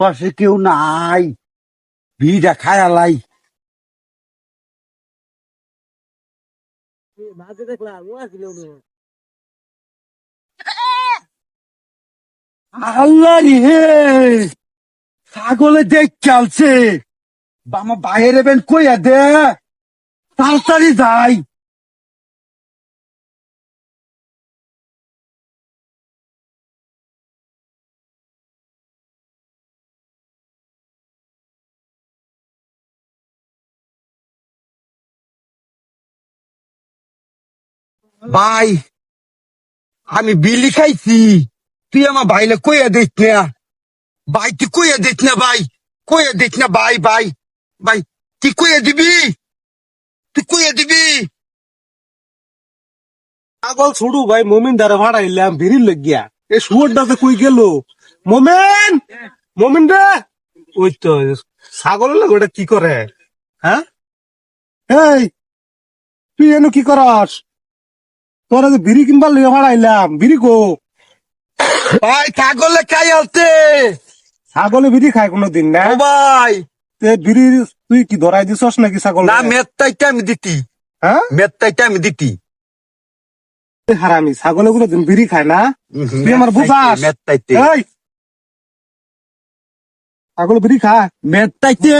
পাশে কেউ নাই, ভিড়া খায়ালাই। আল্লাহ রে, ছাগলে দেখ চালছে। আমার বাইরে বেন কইয়া দে, তাড়াতাড়ি যাই। ভাই, আমি বিলি খাইছি, তুই আমার ভাইলে কইয়া দিস না। ভাই তুই কইয়া দিস না, ভাই কইয়া দিস না, ভাই ভাই ভাই, তুই কইয়া দিবি, তুই কইয়া দিবি। পাগল ছুড়ু ভাই, মমিন দ্বারা ভাড়াইলাম ভিড়ির লাগিয়া। এ শুয়োরটাতে কই গেল? মোমেন, মোমিন রে, ওই তো ছাগলের লাগে ওটা কি করে? হ্যাঁ, এই তুই এনে কি করস? তোরা যে বিড়ি কিনবার লিয়ে ভাড়াইলাম, বিড়ি গো। ভাই ছাগলে খাই আলতে। ছাগলে বিড়ি খায় কোনোদিন না? ও ভাই, তে বিড়ি তুই কি ধরাই দিছস নাকি ছাগল? না মেত্তাইটা আমি দিতি, হ্যাঁ, মেত্তাইটা আমি দিতি। হারামি ছাগলে কোনোদিন বিড়ি খায় না? তুই আমার বুঝাস? মেত্তাইতে, এই ছাগল বিড়ি খায়? মেত্তাইতে।